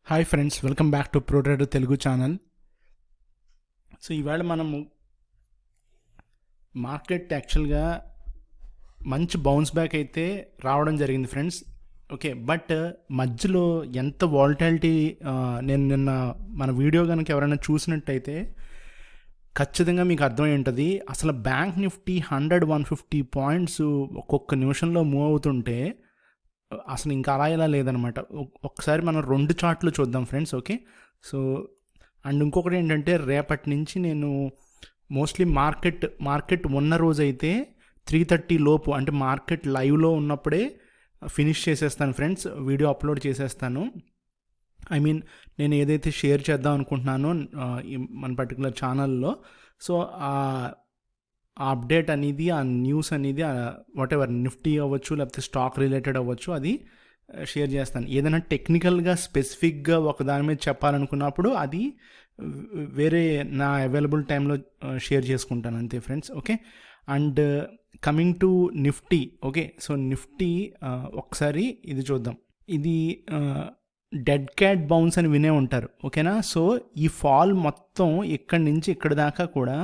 Hi friends, welcome back to pro trader Telugu channel. So ఈవేళ మనము market యాక్చువల్గా మంచి బౌన్స్ బ్యాక్ అయితే రావడం జరిగింది ఫ్రెండ్స్. ఓకే, బట్ మధ్యలో ఎంత వాలటాలిటీ, నేను నిన్న మన వీడియో కనుక ఎవరైనా చూసినట్టయితే ఖచ్చితంగా మీకు అర్థమై ఉంటుంది. అసలు బ్యాంక్ నిఫ్టీ 100-150 పాయింట్స్ ఒక్కొక్క నిమిషంలో మూవ్ అవుతుంటే అసలు ఇంకా అలా ఇలా లేదనమాట. ఒకసారి మనం 2 చార్ట్లు చూద్దాం ఫ్రెండ్స్. ఓకే, సో అండ్ ఇంకొకటి ఏంటంటే రేపటి నుంచి నేను మోస్ట్లీ మార్కెట్ ఉన్న రోజైతే 3:30 లోపు, అంటే మార్కెట్ లైవ్లో ఉన్నప్పుడే ఫినిష్ చేసేస్తాను ఫ్రెండ్స్, వీడియో అప్లోడ్ చేసేస్తాను. ఐ మీన్ నేను ఏదైతే షేర్ చేద్దాం అనుకుంటున్నానో మన పర్టికులర్ ఛానల్లో, సో ఆ అప్డేట్ అనేది, ఆ న్యూస్ అనేది, వాట్ ఎవర్ నిఫ్టీ అవ్వచ్చు లేకపోతే స్టాక్ రిలేటెడ్ అవ్వచ్చు, అది షేర్ చేస్తాను. ఏదైనా టెక్నికల్గా స్పెసిఫిక్గా ఒక దాని మీద చెప్పాలనుకున్నప్పుడు అది వేరే నా అవైలబుల్ టైంలో షేర్ చేసుకుంటాను అంతే friends. Okay, and coming to Nifty. Okay, so Nifty ఒకసారి ఇది చూద్దాం. ఇది డెడ్ క్యాట్ బౌన్స్ అని వినే ఉంటారు. ఓకేనా, సో ఈ ఫాల్ మొత్తం ఇక్కడి నుంచి ఇక్కడి దాకా కూడా,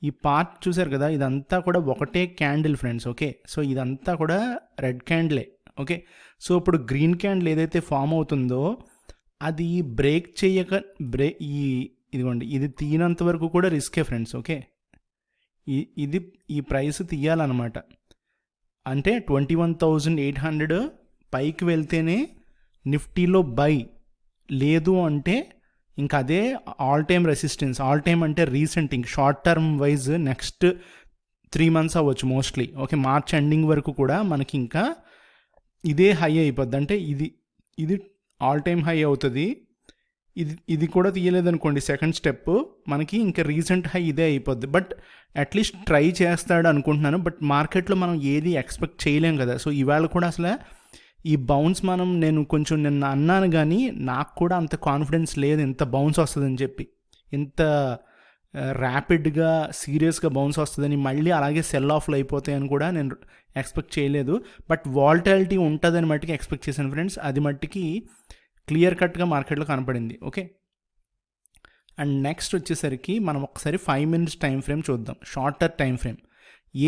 ఈ పార్ట్ చూసారు కదా, ఇదంతా కూడా ఒకటే క్యాండిల్ ఫ్రెండ్స్. ఓకే, సో ఇదంతా కూడా రెడ్ క్యాండిలే. ఓకే, సో ఇప్పుడు గ్రీన్ క్యాండిల్ ఏదైతే ఫామ్ అవుతుందో అది బ్రేక్ చేయక ఇదిగోండి, ఇది తీయనంత వరకు కూడా రిస్కే ఫ్రెండ్స్. ఓకే, ఇది ఈ ప్రైస్ తీయాలన్నమాట. అంటే 21,800 పైకి వెళ్తేనే నిఫ్టీలో బై, లేదు అంటే ఇంకా అదే all time resistance. All time అంటే రీసెంట్, ఇంక short term wise next 3 months అవ్వచ్చు మోస్ట్లీ. ఓకే, మార్చ్ ఎండింగ్ వరకు కూడా మనకి ఇంకా ఇదే హై అయిపోద్ది. అంటే ఇది ఆల్ టైమ్ హై అవుతుంది. ఇది కూడా తీయలేదనుకోండి, సెకండ్ స్టెప్ మనకి ఇంకా రీసెంట్ హై ఇదే అయిపోద్ది. బట్ అట్లీస్ట్ ట్రై చేస్తాడు అనుకుంటున్నాను. బట్ మార్కెట్లో మనం ఏది ఎక్స్పెక్ట్ చేయలేం కదా. సో ఇవాళ కూడా అసలు ఈ బౌన్స్ నేను కొంచెం నిన్న అన్నాను, కానీ నాకు కూడా అంత కాన్ఫిడెన్స్ లేదు ఇంత బౌన్స్ వస్తుందని చెప్పి. ఇంత ర్యాపిడ్గా సీరియస్గా బౌన్స్ వస్తుందని, మళ్ళీ అలాగే సెల్ ఆఫ్లు అయిపోతాయని కూడా నేను ఎక్స్పెక్ట్ చేయలేదు. బట్ వాలటాలిటీ ఉంటుందని మట్టికి ఎక్స్పెక్ట్ చేశాను ఫ్రెండ్స్. అది మట్టికి క్లియర్ కట్గా మార్కెట్లో కనపడింది. ఓకే, అండ్ నెక్స్ట్ వచ్చేసరికి మనం ఒకసారి 5 minutes టైం ఫ్రేమ్ చూద్దాం. షార్టర్ టైం ఫ్రేమ్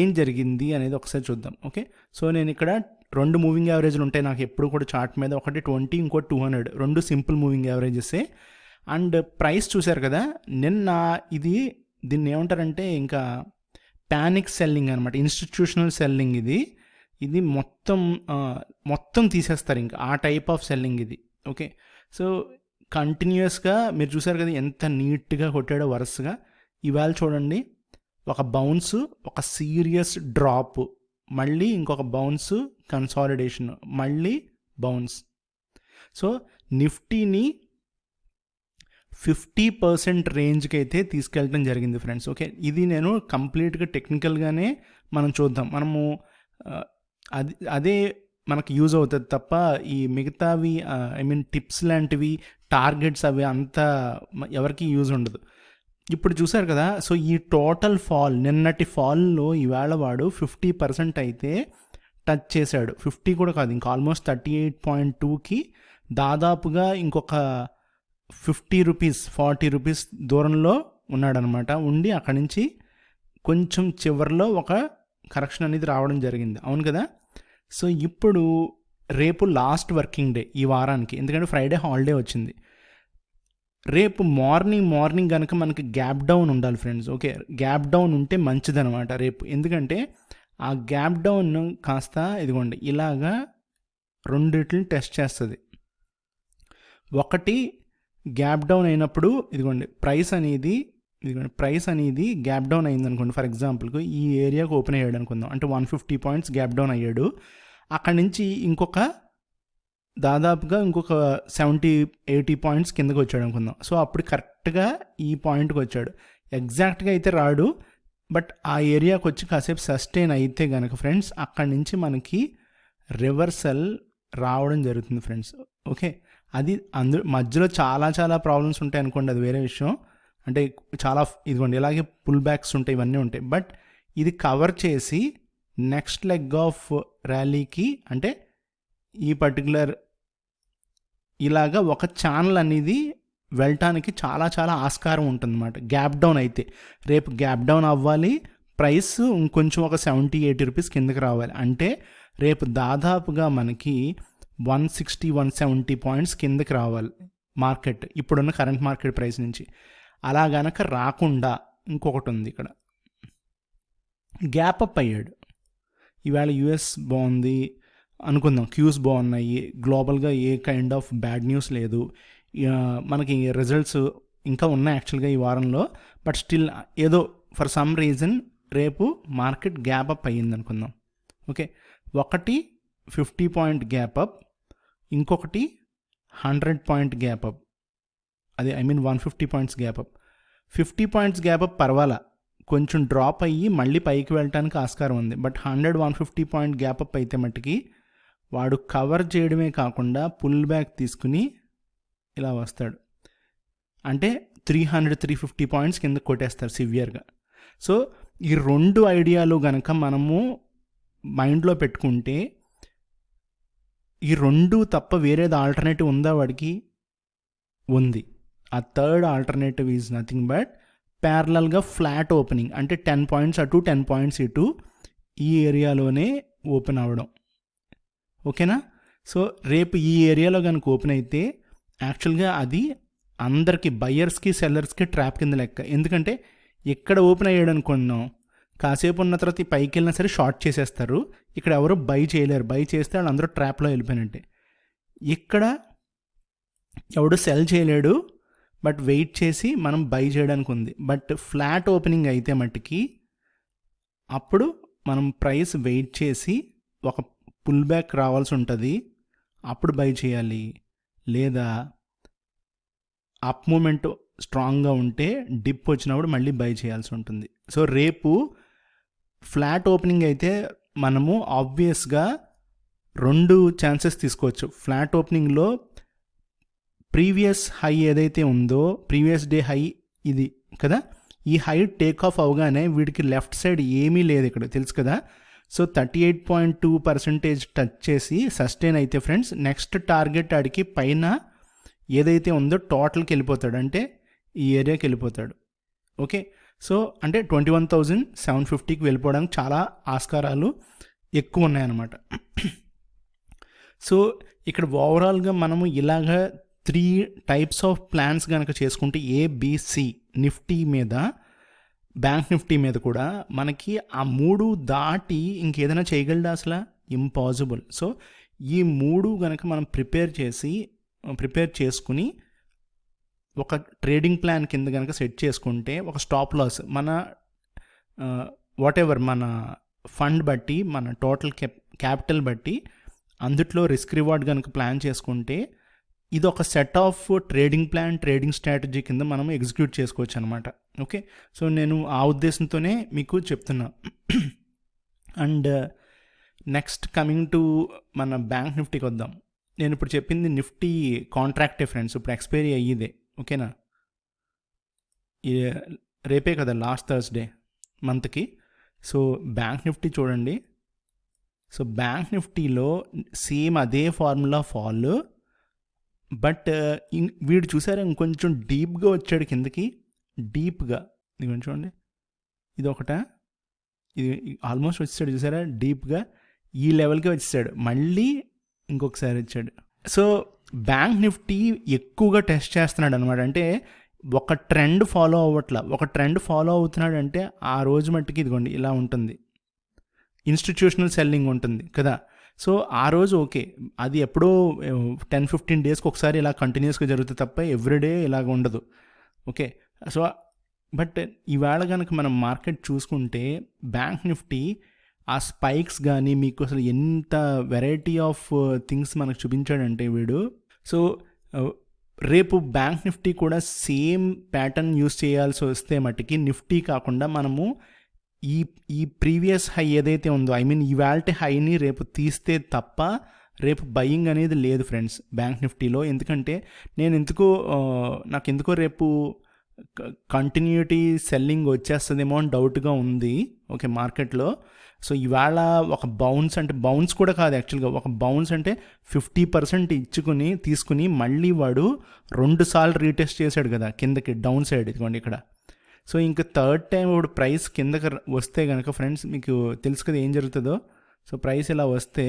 ఏం జరిగింది అనేది ఒకసారి చూద్దాం. ఓకే, సో నేను ఇక్కడ 2 మూవింగ్ యావరేజ్లు ఉంటాయి నాకు ఎప్పుడు కూడా చార్ట్ మీద, ఒకటి 20, ఇంకోటి 200. 2 సింపుల్ మూవింగ్ యావరేజెసే. అండ్ ప్రైస్ చూశారు కదా నిన్న, దీన్ని ఏమంటారంటే ఇంకా ప్యానిక్ సెల్లింగ్ అనమాట, ఇన్స్టిట్యూషనల్ సెల్లింగ్. ఇది మొత్తం తీసేస్తారు ఇంకా, ఆ టైప్ ఆఫ్ సెల్లింగ్ ఇది. ఓకే, సో కంటిన్యూస్గా మీరు చూసారు కదా ఎంత నీట్గా కొట్టాడో వరుసగా. ఇవాళ చూడండి, ఒక బౌన్స్, ఒక సీరియస్ డ్రాప్, మళ్ళీ ఇంకొక బౌన్స్, కన్సాలిడేషన్, మళ్ళీ బౌన్స్. సో నిఫ్టీని 50% రేంజ్కి అయితే తీసుకెళ్ళడం జరిగింది ఫ్రెండ్స్. ఓకే, ఇది నేను కంప్లీట్గా టెక్నికల్గానే మనం చూద్దాం. మనము అదే మనకు యూజ్ అవుతుంది తప్ప ఈ మిగతావి ఐ మీన్ టిప్స్ లాంటివి, టార్గెట్స్ అవి అంతా ఎవరికి యూజ్ ఉండదు. ఇప్పుడు చూసారు కదా, సో ఈ టోటల్ ఫాల్, నిన్నటి ఫాల్లో ఈవేళ వాడు 50% అయితే టచ్ చేశాడు. 50 కూడా కాదు, ఇంకా ఆల్మోస్ట్ 38.2కి దాదాపుగా ఇంకొక 50 రూపీస్ 40 రూపీస్ దూరంలో ఉన్నాడనమాట. ఉండి అక్కడి నుంచి కొంచెం చివరిలో ఒక కరెక్షన్ అనేది రావడం జరిగింది. అవును కదా. సో ఇప్పుడు రేపు లాస్ట్ వర్కింగ్ డే ఈ వారానికి, ఎందుకంటే ఫ్రైడే హాలిడే వచ్చింది. రేపు మార్నింగ్ కనుక మనకి గ్యాప్ డౌన్ ఉండాలి ఫ్రెండ్స్. ఓకే, గ్యాప్ డౌన్ ఉంటే మంచిదనమాట రేపు. ఎందుకంటే ఆ గ్యాప్ డౌన్ కాస్త ఇదిగోండి ఇలాగా రెండిట్లని టెస్ట్ చేస్తుంది. ఒకటి గ్యాప్ డౌన్ అయినప్పుడు ఇదిగోండి ప్రైస్ అనేది గ్యాప్ డౌన్ అయింది అనుకోండి. ఫర్ ఎగ్జాంపుల్కి ఈ ఏరియాకు ఓపెన్ అయ్యాడు అనుకుందాం, అంటే 150 పాయింట్స్ గ్యాప్ డౌన్ అయ్యాడు. అక్కడి నుంచి దాదాపుగా ఇంకొక 70-80 పాయింట్స్ కిందకి వచ్చాడు అనుకుందాం. సో అప్పుడు కరెక్ట్గా ఈ పాయింట్కి వచ్చాడు. ఎగ్జాక్ట్గా అయితే రాడు, బట్ ఆ ఏరియాకి వచ్చి కాసేపు సస్టైన్ అయితే కనుక ఫ్రెండ్స్, అక్కడి నుంచి మనకి రివర్సల్ రావడం జరుగుతుంది ఫ్రెండ్స్. ఓకే, అది మధ్యలో చాలా ప్రాబ్లమ్స్ ఉంటాయి అనుకోండి, అది వేరే విషయం. అంటే చాలా ఇదిగోండి ఇలాగే పుల్ బ్యాక్స్ ఉంటాయి, ఇవన్నీ ఉంటాయి. బట్ ఇది కవర్ చేసి నెక్స్ట్ లెగ్ ఆఫ్ ర్యాలీకి అంటే ఈ పర్టికులర్ ఇలాగా ఒక ఛానల్ అనేది వెళ్ళటానికి చాలా చాలా ఆస్కారం ఉంటుందన్నమాట. గ్యాప్ డౌన్ అయితే రేపు గ్యాప్ డౌన్ అవ్వాలి, ప్రైస్ ఇంకొంచెం ఒక 70-80 రూపీస్ కిందకి రావాలి. అంటే రేపు దాదాపుగా మనకి 160-170 పాయింట్స్ కిందకి రావాలి మార్కెట్ ఇప్పుడున్న కరెంట్ మార్కెట్ ప్రైస్ నుంచి. అలా గనక రాకుండా ఇంకొకటి ఉంది ఇక్కడ, గ్యాప్ అప్ అయ్యాడు. ఈవేళ యూఎస్ బాగుంది అనుకుందాం, క్యూస్ బాగున్నాయి, గ్లోబల్గా ఏ కైండ్ ఆఫ్ బ్యాడ్ న్యూస్ లేదు, మనకి రిజల్ట్స్ ఇంకా ఉన్నాయి యాక్చువల్గా ఈ వారంలో. బట్ స్టిల్ ఏదో ఫర్ సమ్ రీజన్ రేపు మార్కెట్ గ్యాప్ అప్ అయ్యింది అనుకుందాం. ఓకే, ఒకటి 50 పాయింట్ గ్యాప్ అప్, ఇంకొకటి 100 పాయింట్ గ్యాప్ అప్, అదే 150 points gap up. 50 points gap up పర్వాలా, కొంచెం డ్రాప్ అయ్యి మళ్ళీ పైకి వెళ్ళటానికి ఆస్కారం ఉంది. బట్ 100-150 పాయింట్ గ్యాప్ అప్ అయితే మట్టుకి వాడు కవర్ చేయడమే కాకుండా పుల్ బ్యాక్ తీసుకుని ఇలా వస్తాడు. అంటే 300-350 పాయింట్స్ కింద కొట్టేస్తారు సివియర్గా. సో ఈ రెండు ఐడియాలు గనక మనము మైండ్లో పెట్టుకుంటే, ఈ రెండు తప్ప వేరేది ఆల్టర్నేటివ్ ఉందా వాడికి? ఉంది. ఆ third alternative is nothing but ప్యారలల్గా ఫ్లాట్ ఓపెనింగ్, అంటే 10 పాయింట్స్ అటు 10 పాయింట్స్ ఇటు ఈ ఏరియాలోనే ఓపెన్ అవ్వడం. ఓకేనా? సో రేపు ఈ ఏరియాలో కనుక ఓపెన్ అయితే యాక్చువల్గా అది అందరికీ బయ్యర్స్కి సెల్లర్స్కి ట్రాప్ కింద లెక్క. ఎందుకంటే ఎక్కడ ఓపెన్ అయ్యాడు అనుకున్నాం, కాసేపు ఉన్న తర్వాత ఈ పైకి వెళ్ళినా సరే షార్ట్ చేసేస్తారు. ఇక్కడ ఎవరు బై చేయలేరు, బై చేస్తే వాళ్ళు అందరూ ట్రాప్లో వెళ్ళిపోయినట్టే. ఇక్కడ ఎవడు సెల్ చేయలేడు, బట్ వెయిట్ చేసి మనం బై చేయడానికి ఉంది. బట్ ఫ్లాట్ ఓపెనింగ్ అయితే మట్టుకి అప్పుడు మనం ప్రైస్ వెయిట్ చేసి ఒక పుల్ బ్యాక్ రావాల్సి ఉంటుంది, అప్పుడు బై చేయాలి. లేదా అప్ మూమెంట్ స్ట్రాంగ్గా ఉంటే డిప్ వచ్చినప్పుడు మళ్ళీ బై చేయాల్సి ఉంటుంది. సో రేపు ఫ్లాట్ ఓపెనింగ్ అయితే మనము ఆబ్వియస్గా 2 ఛాన్సెస్ తీసుకోవచ్చు. ఫ్లాట్ ఓపెనింగ్లో ప్రీవియస్ హై ఏదైతే ఉందో, ప్రీవియస్ డే హై ఇది కదా, ఈ హై టేక్ ఆఫ్ అవగానే వీడికి లెఫ్ట్ సైడ్ ఏమీ లేదు ఇక్కడ, తెలుసు కదా. సో 38.2% టచ్ చేసి సస్టైన్ అయితే ఫ్రెండ్స్, నెక్స్ట్ టార్గెట్ ఆడికి పైన ఏదైతే ఉందో టోటల్కి వెళ్ళిపోతాడు, అంటే ఈ ఏరియాకి వెళ్ళిపోతాడు. ఓకే, సో అంటే 21,750కి వెళ్ళిపోవడానికి చాలా ఆస్కారాలు ఎక్కువ ఉన్నాయన్నమాట. సో ఇక్కడ ఓవరాల్గా మనము ఇలాగ 3 టైప్స్ ఆఫ్ ప్లాన్స్ కనుక చేసుకుంటే ఏబిసి నిఫ్టీ మీద, బ్యాంక్ నిఫ్టీ మీద కూడా మనకి ఆ 3 దాటి ఇంకేదైనా చేయగలదా? అసలు ఇంపాసిబుల్. సో ఈ 3 కనుక మనం ప్రిపేర్ చేసుకుని ఒక ట్రేడింగ్ ప్లాన్ కింద కనుక సెట్ చేసుకుంటే, ఒక స్టాప్ లాస్ మన వాట్ ఎవర్ మన ఫండ్ బట్టి, మన టోటల్ క్యాపిటల్ బట్టి అందుట్లో రిస్క్ రివార్డ్ కనుక ప్లాన్ చేసుకుంటే, ఇది ఒక set of trading plan, trading strategy కింద మనం ఎగ్జిక్యూట్ చేసుకోవచ్చు అనమాట. ఓకే, సో నేను ఆ ఉద్దేశంతోనే మీకు చెప్తున్నా. అండ్ నెక్స్ట్ కమింగ్ టు మన బ్యాంక్ నిఫ్టీకి వద్దాం. నేను ఇప్పుడు చెప్పింది నిఫ్టీ కాంట్రాక్టే ఫ్రెండ్స్, ఇప్పుడు ఎక్స్పైరీ అయ్యిదే. ఓకేనా, రేపే కదా లాస్ట్ థర్స్డే మంత్కి. సో బ్యాంక్ నిఫ్టీ చూడండి. సో బ్యాంక్ నిఫ్టీలో సేమ్ అదే ఫార్ములా ఫాల్, బట్ వీడు చూసారా ఇంకొంచెం డీప్గా వచ్చాడు కిందకి, డీప్గా. ఇది చూడండి, ఇది ఒకటా, ఇది ఆల్మోస్ట్ వచ్చాడు చూసారా డీప్గా, ఈ లెవెల్కి వచ్చాడు, మళ్ళీ ఇంకొకసారి వచ్చాడు. సో బ్యాంక్ నిఫ్టీ ఎక్కువగా టెస్ట్ చేస్తున్నాడు అనమాట. అంటే ఒక ట్రెండ్ ఫాలో అవ్వట్లా, ఒక ట్రెండ్ ఫాలో అవుతున్నాడు అంటే ఆ రోజు మట్టుకి ఇదిగోండి ఇలా ఉంటుంది, ఇన్స్టిట్యూషనల్ సెల్లింగ్ ఉంటుంది కదా. సో ఆ రోజు ఓకే, అది ఎప్పుడో 10-15 డేస్కి ఒకసారి ఇలా కంటిన్యూస్గా జరుగుతుంది తప్ప ఎవ్రీడే ఇలాగ ఉండదు. ఓకే, సో బట్ ఈవేళ కనుక మనం మార్కెట్ చూసుకుంటే బ్యాంక్ నిఫ్టీ ఆ స్పైక్స్ కానీ మీకు అసలు ఎంత వెరైటీ ఆఫ్ థింగ్స్ మనకు చూపించాడంటే వీడు. సో రేపు బ్యాంక్ నిఫ్టీ కూడా సేమ్ ప్యాటర్న్ యూస్ చేయాల్సి వస్తే మట్టుకి నిఫ్టీ కాకుండా మనము ఈ ప్రీవియస్ హై ఏదైతే ఉందో, ఇవాల్టి హైని రేపు తీస్తే తప్ప రేపు బయింగ్ అనేది లేదు ఫ్రెండ్స్ బ్యాంక్ నిఫ్టీలో. ఎందుకంటే నాకు ఎందుకో రేపు కంటిన్యూటీ సెల్లింగ్ వచ్చేస్తుందేమో అని డౌట్గా ఉంది ఓకే మార్కెట్లో. సో ఇవాళ ఒక బౌన్స్ అంటే బౌన్స్ కూడా కాదు యాక్చువల్గా, ఒక బౌన్స్ అంటే 50% తీసుకుని మళ్ళీ వాడు 2 సార్లు రీటెస్ట్ చేశాడు కదా కిందకి డౌన్ సైడ్, ఇదిగోండి ఇక్కడ. సో ఇంకా థర్డ్ టైం ఇప్పుడు ప్రైస్ కిందకి వస్తే కనుక ఫ్రెండ్స్ మీకు తెలుసు కదా ఏం జరుగుతుందో. సో ప్రైస్ ఇలా వస్తే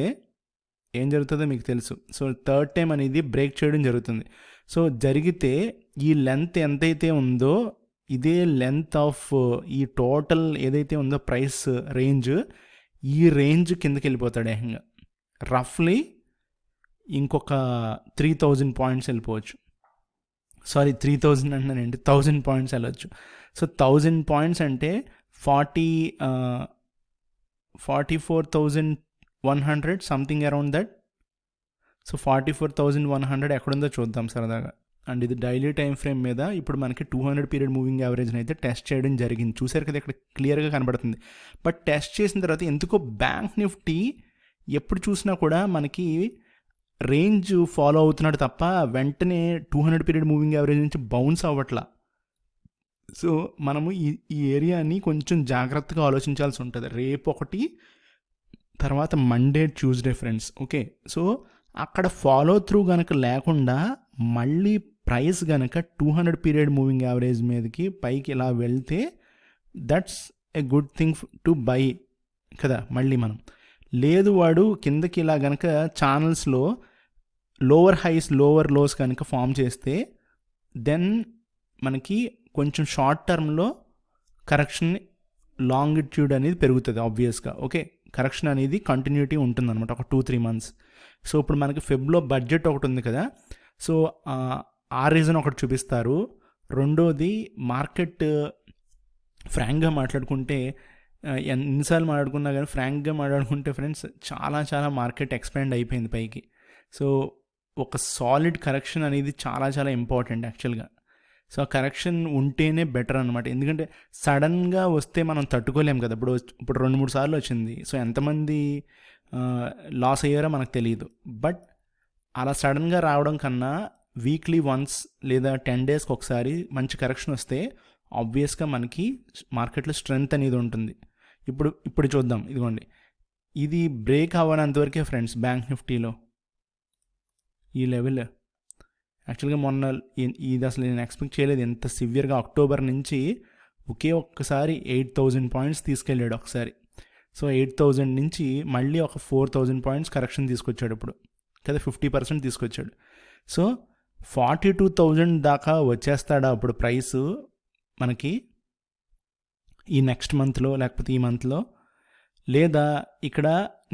ఏం జరుగుతుందో మీకు తెలుసు. సో థర్డ్ టైం అనేది బ్రేక్ చేయడం జరుగుతుంది. సో జరిగితే ఈ లెంత్ ఎంతైతే ఉందో ఇదే లెంత్ ఆఫ్ ఈ టోటల్ ఏదైతే ఉందో ప్రైస్ రేంజ్, ఈ రేంజ్ కిందకి వెళ్ళిపోతాడు ఏకంగా. రఫ్లీ ఇంకొక 3000 పాయింట్స్ వెళ్ళిపోవచ్చు. సారీ 3000 అంటున్నానండి, 1000 పాయింట్స్ వెళ్ళొచ్చు. సో 1000 పాయింట్స్ అంటే 44,100 సంథింగ్ అరౌండ్ దట్. సో 44,100 ఎక్కడుందో చూద్దాం సరదాగా. అండ్ ఇది డైలీ టైం ఫ్రేమ్ మీద ఇప్పుడు మనకి 200 పీరియడ్ మూవింగ్ యావరేజ్ని అయితే టెస్ట్ చేయడం జరిగింది. చూసారు కదా ఇక్కడ క్లియర్గా కనబడుతుంది. బట్ టెస్ట్ చేసిన తర్వాత ఎందుకో బ్యాంక్ నిఫ్టీ ఎప్పుడు చూసినా కూడా మనకి రేంజ్ ఫాలో అవుతున్నాడు తప్ప వెంటనే 200 పీరియడ్ మూవింగ్ యావరేజ్ నుంచి బౌన్స్ అవ్వట్లా. సో మనము ఈ ఏరియాని కొంచెం జాగ్రత్తగా ఆలోచించాల్సి ఉంటుంది. రేపు ఒకటి, తర్వాత Monday Tuesday friends. Okay, so అక్కడ ఫాలో త్రూ కనుక లేకుండా మళ్ళీ ప్రైస్ కనుక 200 పీరియడ్ మూవింగ్ యావరేజ్ మీదకి పైకి ఇలా వెళ్తే that's a good thing to buy కదా. మళ్ళీ మనం లేదు వాడు కిందకి ఇలా కనుక ఛానల్స్లో లోవర్ హైస్ లోవర్ లోస్ కనుక ఫామ్ చేస్తే దెన్ మనకి కొంచెం షార్ట్ టర్మ్లో కరెక్షన్ లాంగిట్యూడ్ అనేది పెరుగుతుంది ఆబ్వియస్గా. ఓకే, కరెక్షన్ అనేది కంటిన్యూటీ ఉంటుంది అనమాట ఒక 2-3 మంత్స్. సో ఇప్పుడు మనకి ఫెబ్లో బడ్జెట్ ఒకటి ఉంది కదా, సో ఆ రీజన్ ఒకటి చూపిస్తారు. రెండోది మార్కెట్ ఫ్రాంక్గా మాట్లాడుకుంటే, ఎన్నిసార్లు మాట్లాడుకున్నా కానీ ఫ్రాంక్గా మాట్లాడుకుంటే ఫ్రెండ్స్ చాలా చాలా మార్కెట్ ఎక్స్పాండ్ అయిపోయింది పైకి. సో ఒక సాలిడ్ కరెక్షన్ అనేది చాలా చాలా ఇంపార్టెంట్ యాక్చువల్గా. సో ఆ కరెక్షన్ ఉంటేనే బెటర్ అనమాట. ఎందుకంటే సడన్గా వస్తే మనం తట్టుకోలేం కదా. ఇప్పుడు 2-3 సార్లు వచ్చింది. సో ఎంతమంది లాస్ అయ్యారో మనకు తెలియదు. బట్ అలా సడన్గా రావడం కన్నా వీక్లీ వన్స్ లేదా 10 డేస్కి ఒకసారి మంచి కరెక్షన్ వస్తే ఆబ్వియస్గా మనకి మార్కెట్లో స్ట్రెంగ్త్ అనేది ఉంటుంది. ఇప్పుడు చూద్దాం, ఇదిగోండి ఇది బ్రేక్ అవ్వనంతవరకే ఫ్రెండ్స్ బ్యాంక్ నిఫ్టీలో ఈ లెవెల్. యాక్చువల్గా మొన్న ఇది అసలు నేను ఎక్స్పెక్ట్ చేయలేదు ఎంత సివియర్గా. అక్టోబర్ నుంచి ఒక్కసారి 8,000 పాయింట్స్ తీసుకెళ్ళాడు ఒకసారి. సో 8,000 నుంచి మళ్ళీ ఒక 4,000 పాయింట్స్ కరెక్షన్ తీసుకొచ్చాడు ఇప్పుడు కదా, 50% తీసుకొచ్చాడు. సో 42,000 దాకా వచ్చేస్తాడా అప్పుడు ప్రైస్ మనకి ఈ నెక్స్ట్ మంత్లో లేకపోతే ఈ మంత్లో, లేదా ఇక్కడ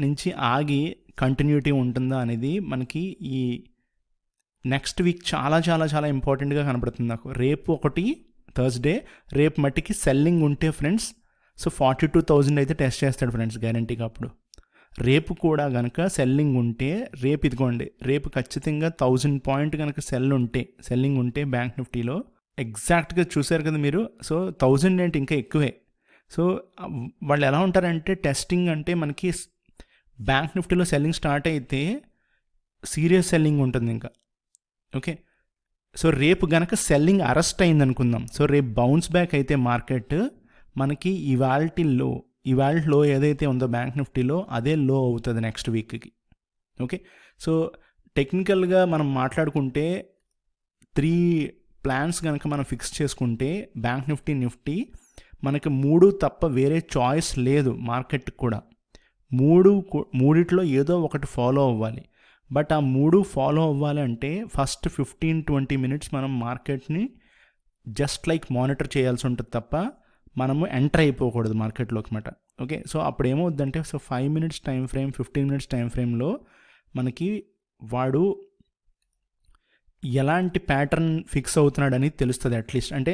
నుంచి ఆగి కంటిన్యూటీ ఉంటుందా అనేది మనకి ఈ నెక్స్ట్ వీక్ చాలా చాలా చాలా ఇంపార్టెంట్గా కనబడుతుంది నాకు. రేపు ఒకటి థర్స్డే, రేపు మట్టికి సెల్లింగ్ ఉంటే ఫ్రెండ్స్ సో 42,000 అయితే టెస్ట్ చేస్తాడు ఫ్రెండ్స్ గ్యారంటీగా. అప్పుడు రేపు కూడా కనుక సెల్లింగ్ ఉంటే రేపు ఇదిగోండి, రేపు ఖచ్చితంగా 1000 పాయింట్ కనుక సెల్లింగ్ ఉంటే బ్యాంక్ నిఫ్టీలో ఎగ్జాక్ట్గా చూశారు కదా మీరు. సో 1000 అంటే ఇంకా ఎక్కువే. సో వాళ్ళు ఎలా ఉంటారంటే టెస్టింగ్ అంటే మనకి బ్యాంక్ నిఫ్టీలో సెల్లింగ్ స్టార్ట్ అయితే సీరియస్ సెల్లింగ్ ఉంటుంది ఇంకా. ఓకే, సో రేపు గనక సెల్లింగ్ అరెస్ట్ అయింది అనుకుందాం. సో రేపు బౌన్స్ బ్యాక్ అయితే మార్కెట్ మనకి ఇవాళ లో ఏదైతే ఉందో బ్యాంక్ నిఫ్టీలో అదే లో అవుతుంది నెక్స్ట్ వీక్కి. ఓకే, సో టెక్నికల్గా మనం మాట్లాడుకుంటే 3 ప్లాన్స్ కనుక మనం ఫిక్స్ చేసుకుంటే బ్యాంక్ నిఫ్టీ మనకి 3 తప్ప వేరే చాయిస్ లేదు మార్కెట్కి కూడా. మూడిట్లో ఏదో ఒకటి ఫాలో అవ్వాలి. బట్ ఆ 3 ఫాలో అవ్వాలంటే ఫస్ట్ 15-20 మినిట్స్ మనం మార్కెట్ని జస్ట్ లైక్ మానిటర్ చేయాల్సి ఉంటుంది తప్ప మనము ఎంటర్ అయిపోకూడదు మార్కెట్లోకి అన్నమాట. ఓకే, సో అప్పుడు ఏమవుద్దంటే so 5 minutes time frame 15 minutes time ఫ్రేమ్లో మనకి వాడు ఎలాంటి ప్యాటర్న్ ఫిక్స్ అవుతున్నాడని తెలుస్తుంది అట్లీస్ట్. అంటే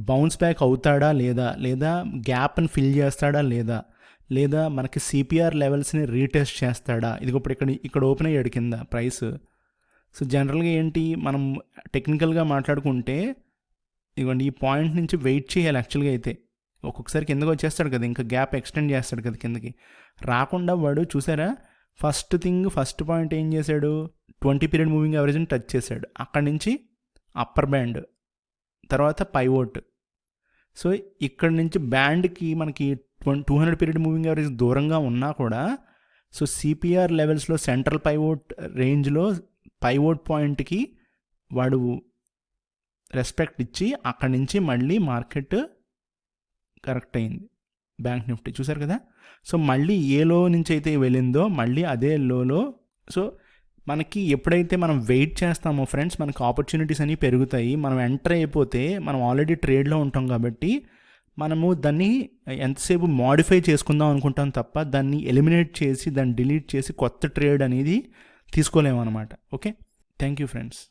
బౌన్స్ బ్యాక్ అవుతాడా లేదా గ్యాప్ని ఫిల్ చేస్తాడా లేదా మనకి సిపిఆర్ లెవెల్స్ని రీటెస్ట్ చేస్తాడా. ఇది ఇక్కడ ఓపెన్ అయ్యాడు కింద ప్రైస్. సో జనరల్గా ఏంటి మనం టెక్నికల్గా మాట్లాడుకుంటే ఇదిగోండి ఈ పాయింట్ నుంచి వెయిట్ చేయాలి యాక్చువల్గా. అయితే ఒక్కొక్కసారి కిందకి వచ్చేస్తాడు కదా, ఇంకా గ్యాప్ ఎక్స్టెండ్ చేస్తాడు కదా కిందకి. రాకుండా వాడు చూసారా ఫస్ట్ పాయింట్ ఏం చేశాడు, 20 పీరియడ్ మూవింగ్ యావరేజ్ని టచ్ చేశాడు. అక్కడి నుంచి అప్పర్ బ్యాండ్ తర్వాత పైవోట్. సో ఇక్కడ నుంచి బ్యాండ్కి మనకి 200 పీరియడ్ మూవింగ్ యావరేజ్ దూరంగా ఉన్నా కూడా సో సిపిఆర్ లెవెల్స్లో సెంట్రల్ పైవోట్ రేంజ్లో పైవోట్ పాయింట్కి వాడు రెస్పెక్ట్ ఇచ్చి అక్కడి నుంచి మళ్ళీ మార్కెట్ కరెక్ట్ అయింది. బ్యాంక్ నిఫ్టీ చూసారు కదా. సో మళ్ళీ ఏ లో నుంచి అయితే వెళ్ళిందో మళ్ళీ అదే లోలో. సో మనకి ఎప్పుడైతే మనం వెయిట్ చేస్తామో ఫ్రెండ్స్ మనకి ఆపర్చునిటీస్ అనేవి పెరుగుతాయి. మనం ఎంటర్ అయిపోతే మనం ఆల్రెడీ ట్రేడ్లో ఉంటాం కాబట్టి మనము దాన్ని ఎంతసేపు మోడిఫై చేసుకుందాం అనుకుంటాం తప్ప దాన్ని ఎలిమినేట్ చేసి దాన్ని డిలీట్ చేసి కొత్త ట్రేడ్ అనేది తీసుకోలేము అనమాట. Okay, thank you friends.